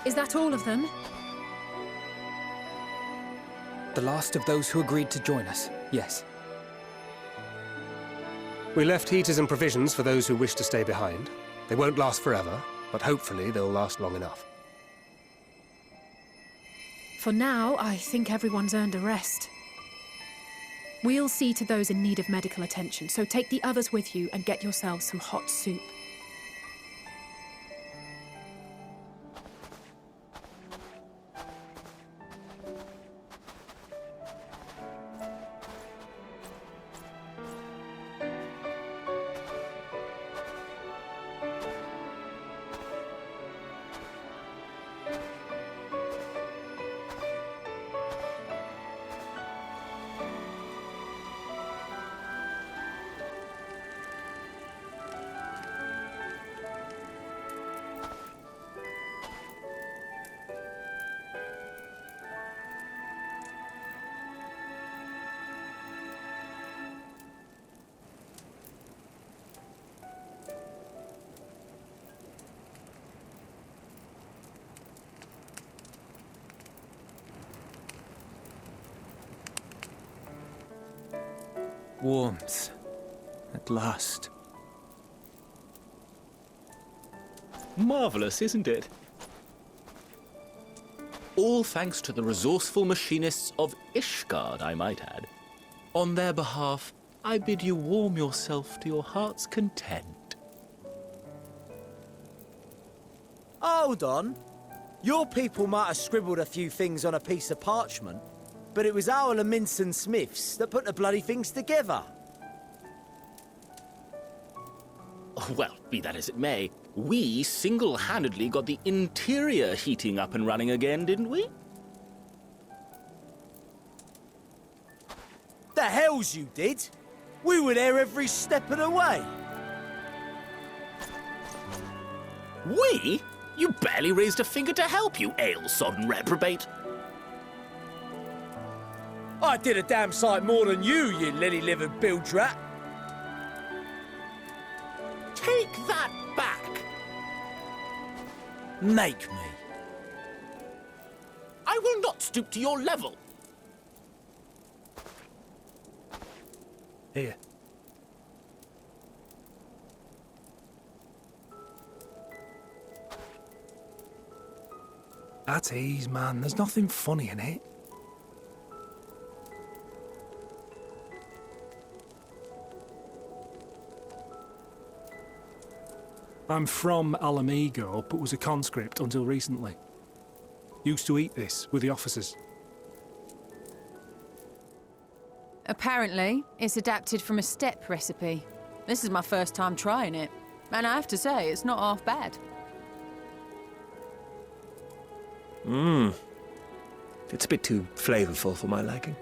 Is that all of them? The last of those who agreed to join us, yes. We left heaters and provisions for those who wish to stay behind. They won't last forever, but hopefully they'll last long enough. For now, I think everyone's earned a rest. We'll see to those in need of medical attention, so take the others with you and get yourselves some hot soup. Warmth. At last. Marvelous, isn't it? All thanks to the resourceful machinists of Ishgard, I might add. On their behalf, I bid you warm yourself to your heart's content. Hold on. Your people might have scribbled a few things on a piece of parchment, but it was our Minson Smiths that put the bloody things together. Well, be that as it may, we single-handedly got the interior heating up and running again, didn't we? The hells you did! We were there every step of the way. We? You barely raised a finger to help, you ale-sodden reprobate. I did a damn sight more than you lily-livered bilge rat. Take that back! Make me. I will not stoop to your level. Here. At ease, man. There's nothing funny in it. I'm from Alamigo, but was a conscript until recently. Used to eat this with the officers. Apparently, it's adapted from a steppe recipe. This is my first time trying it, and I have to say, it's not half bad. It's a bit too flavorful for my liking.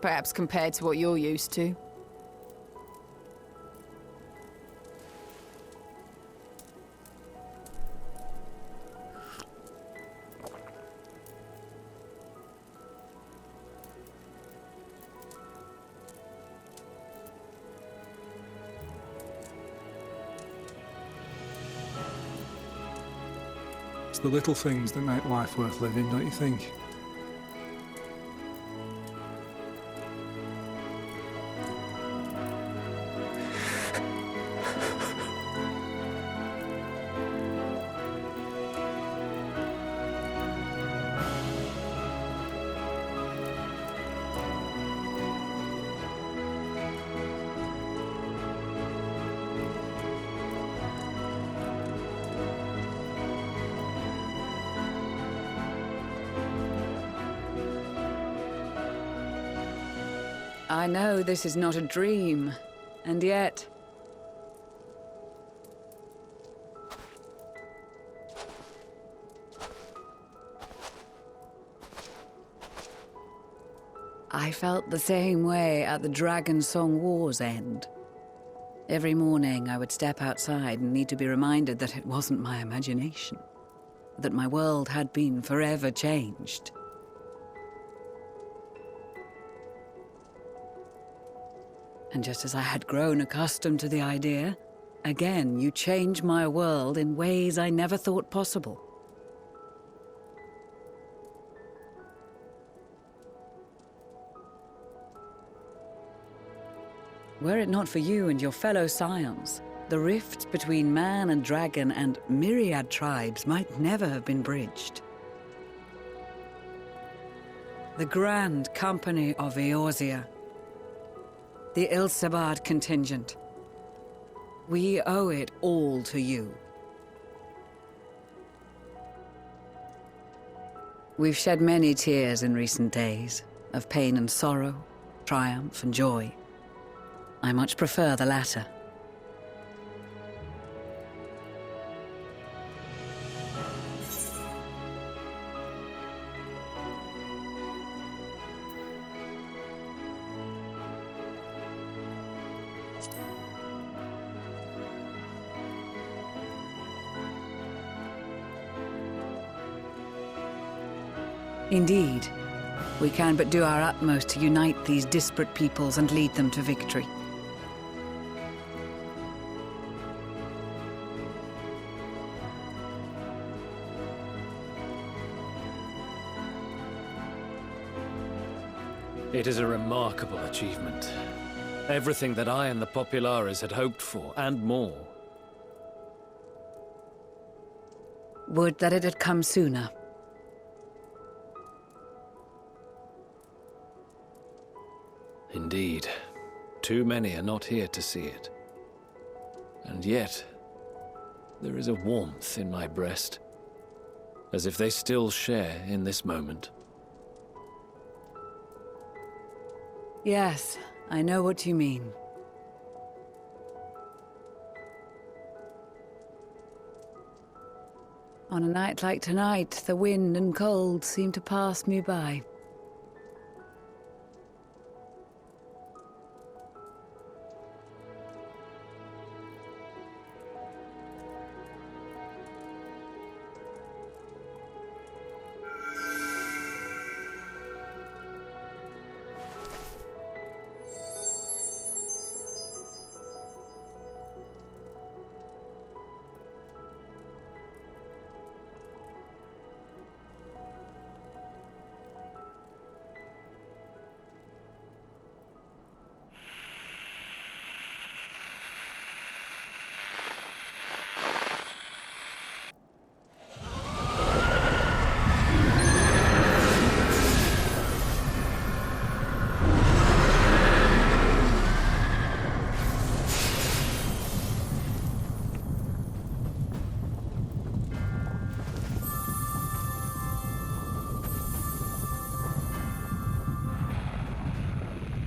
Perhaps compared to what you're used to. It's the little things that make life worth living, don't you think? I know this is not a dream, and yet... I felt the same way at the Dragon Song War's end. Every morning I would step outside and need to be reminded that it wasn't my imagination, that my world had been forever changed. And just as I had grown accustomed to the idea, Again, you change my world in ways I never thought possible. Were it not for you and your fellow scions, the rift between man and dragon and myriad tribes might never have been bridged. The Grand Company of Eorzea, the Ilsabard contingent. We owe it all to you. We've shed many tears in recent days, of pain and sorrow, triumph and joy. I much prefer the latter. Indeed, we can but do our utmost to unite these disparate peoples and lead them to victory. It is a remarkable achievement. Everything that I and the Populares had hoped for, and more. Would that it had come sooner. Indeed. Too many are not here to see it. And yet, there is a warmth in my breast, as if they still share in this moment. Yes, I know what you mean. On a night like tonight, the wind and cold seem to pass me by.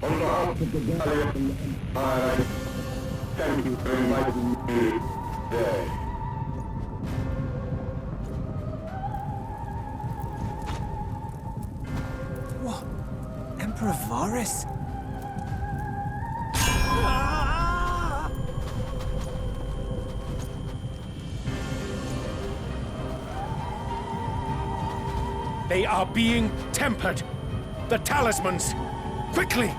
On behalf of the Gallian Empire, thank you for inviting me today. What? Emperor Varus? They are being tempered. The talismans! Quickly!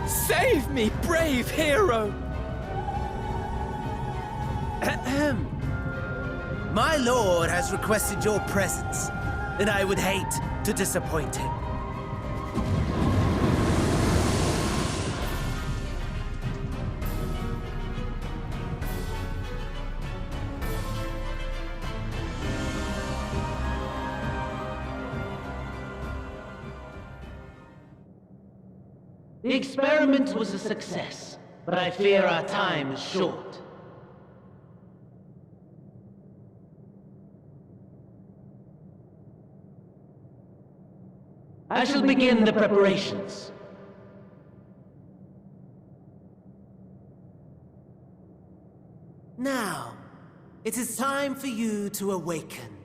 Save me, brave hero! Ahem. My lord has requested your presence, and I would hate to disappoint him. The experiment was a success, but I fear our time is short. I shall begin the preparations. Now, it is time for you to awaken.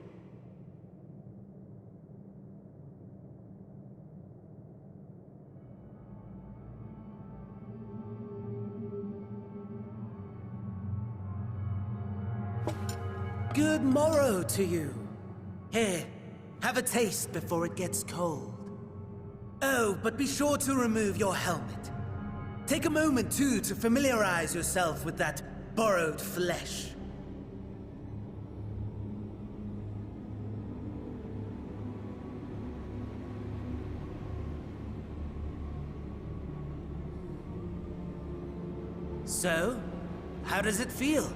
Good morrow to you. Here, have a taste before it gets cold. Oh, but be sure to remove your helmet. Take a moment, too, to familiarize yourself with that borrowed flesh. So, how does it feel?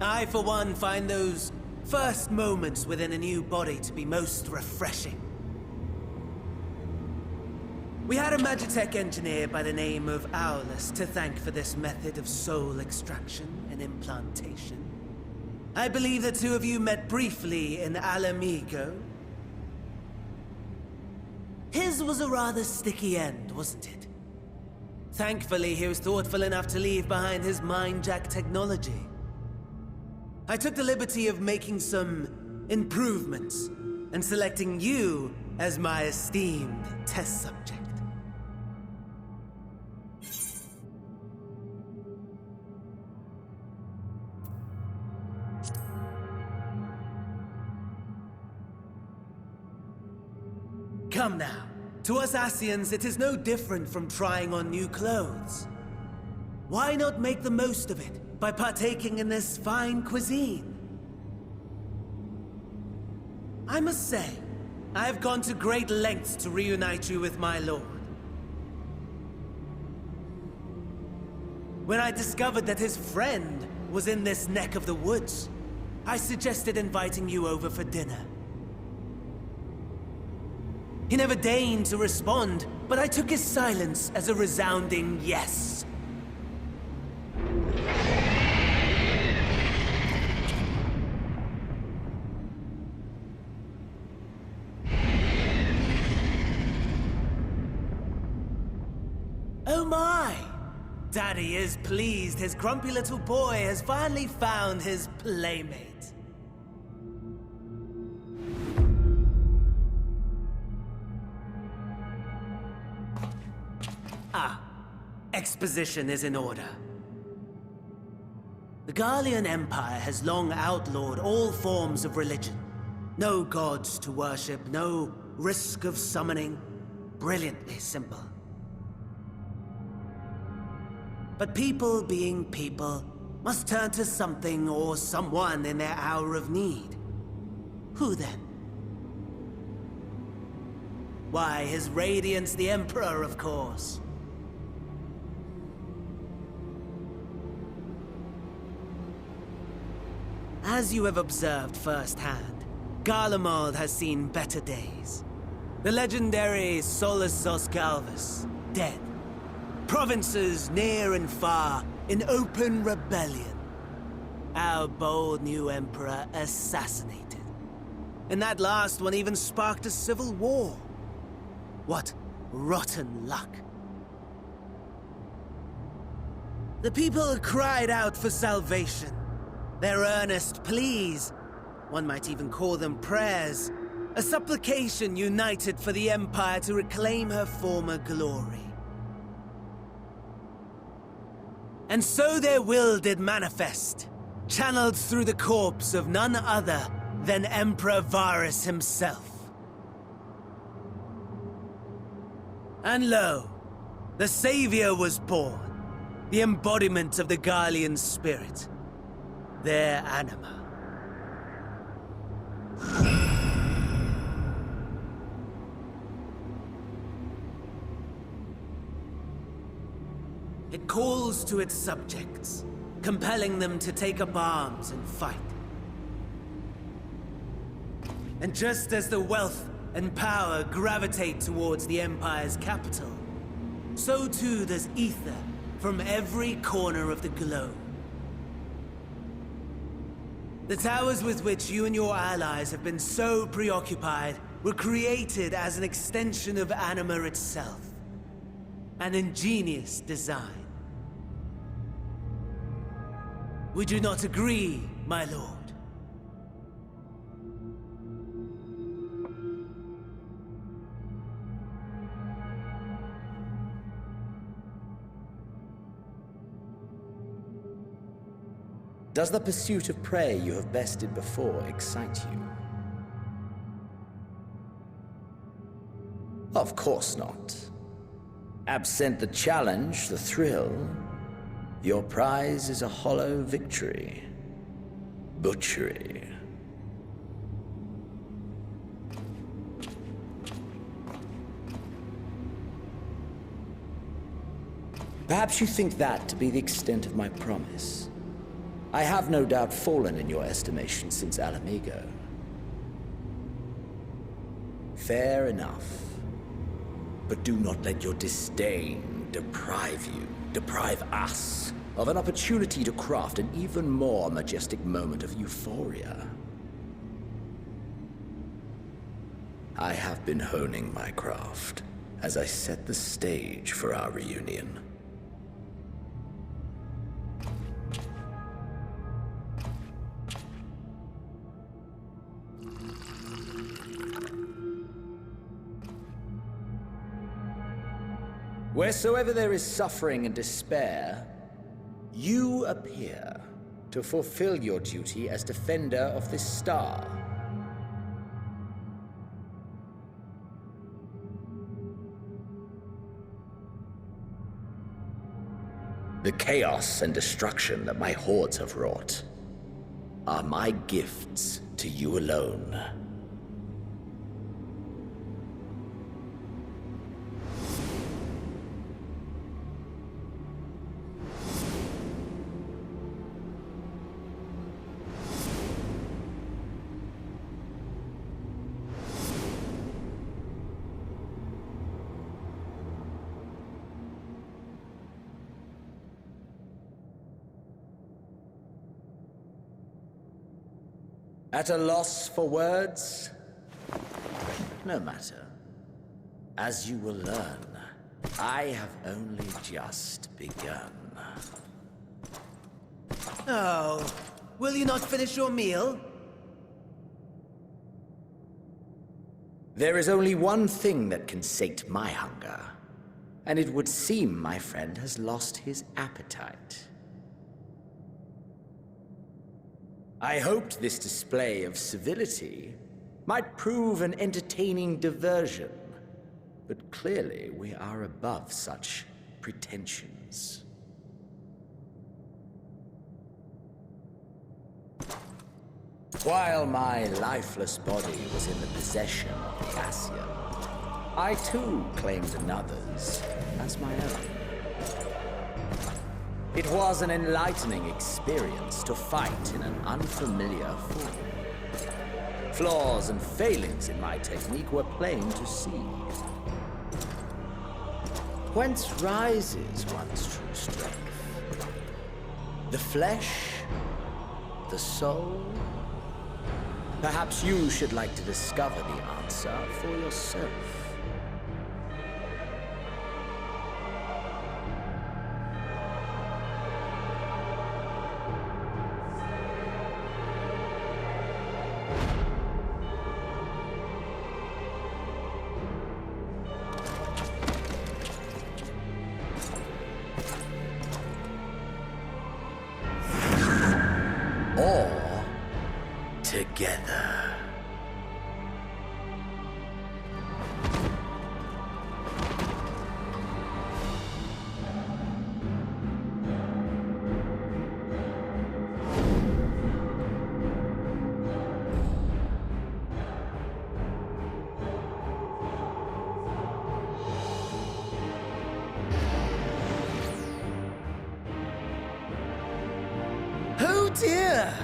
I, for one, find those first moments within a new body to be most refreshing. We had a Magitech engineer by the name of Aulus to thank for this method of soul extraction and implantation. I believe the two of you met briefly in Alamigo. His was a rather sticky end, wasn't it? Thankfully, he was thoughtful enough to leave behind his mind-jack technology. I took the liberty of making some improvements and selecting you as my esteemed test subject. Come now. To us Asians, it is no different from trying on new clothes. Why not make the most of it by partaking in this fine cuisine? I must say, I have gone to great lengths to reunite you with my lord. When I discovered that his friend was in this neck of the woods, I suggested inviting you over for dinner. He never deigned to respond, but I took his silence as a resounding yes. Oh my! Daddy is pleased his grumpy little boy has finally found his playmate. Exposition is in order. The Garlean Empire has long outlawed all forms of religion. No gods to worship, no risk of summoning. Brilliantly simple. But people being people must turn to something or someone in their hour of need. Who then? Why, His Radiance the Emperor, of course. As you have observed firsthand, Garlemald has seen better days. The legendary Solus Galvus, dead. Provinces near and far in open rebellion. Our bold new emperor assassinated. And that last one even sparked a civil war. What rotten luck. The people cried out for salvation. Their earnest pleas, one might even call them prayers, a supplication united for the Empire to reclaim her former glory. And so their will did manifest, channeled through the corpse of none other than Emperor Varus himself. And lo, the Savior was born, the embodiment of the Garlean spirit. Their anima. It calls to its subjects, compelling them to take up arms and fight. And just as the wealth and power gravitate towards the Empire's capital, so too does ether from every corner of the globe. The towers with which you and your allies have been so preoccupied were created as an extension of Anima itself. An ingenious design. Would you not agree, my lord? Does the pursuit of prey you have bested before excite you? Of course not. Absent the challenge, the thrill, your prize is a hollow victory. Butchery. Perhaps you think that to be the extent of my promise. I have no doubt fallen in your estimation since Alamigo. Fair enough. But do not let your disdain deprive us, of an opportunity to craft an even more majestic moment of euphoria. I have been honing my craft as I set the stage for our reunion. Wheresoever there is suffering and despair, you appear to fulfill your duty as defender of this star. The chaos and destruction that my hordes have wrought are my gifts to you alone. At a loss for words? No matter. As you will learn, I have only just begun. Oh, will you not finish your meal? There is only one thing that can sate my hunger, and it would seem my friend has lost his appetite. I hoped this display of civility might prove an entertaining diversion, but clearly we are above such pretensions. While my lifeless body was in the possession of Cassian, I too claimed another's as my own. It was an enlightening experience to fight in an unfamiliar form. Flaws and failings in my technique were plain to see. Whence rises one's true strength? The flesh? The soul? Perhaps you should like to discover the answer for yourself. Or together. Oh dear!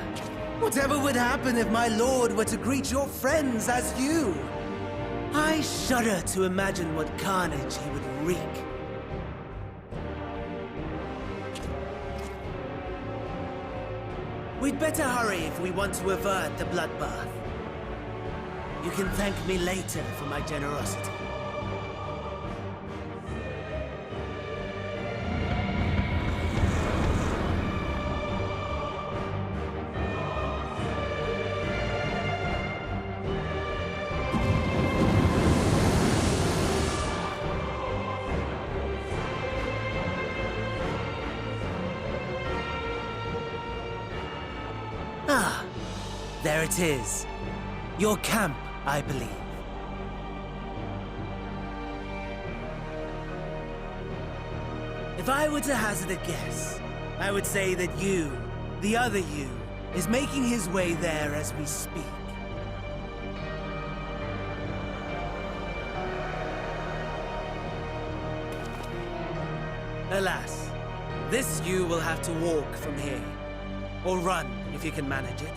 Whatever would happen if my lord were to greet your friends as you? I shudder to imagine what carnage he would wreak. We'd better hurry if we want to avert the bloodbath. You can thank me later for my generosity. Ah, there it is. Your camp, I believe. If I were to hazard a guess, I would say that you, the other you, is making his way there as we speak. Alas, this you will have to walk from here. Or run, if you can manage it.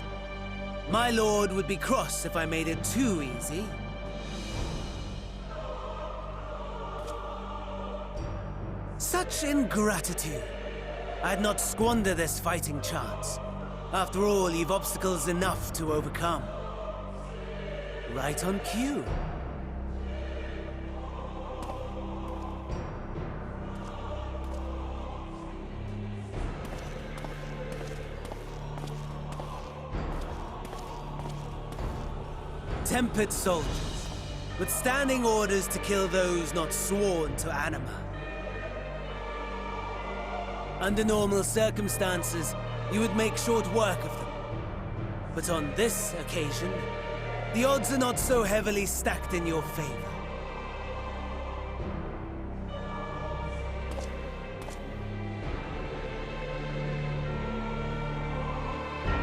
My lord would be cross if I made it too easy. Such ingratitude. I'd not squander this fighting chance. After all, you've obstacles enough to overcome. Right on cue. Tempered soldiers, with standing orders to kill those not sworn to Anima. Under normal circumstances, you would make short work of them. But on this occasion, the odds are not so heavily stacked in your favor.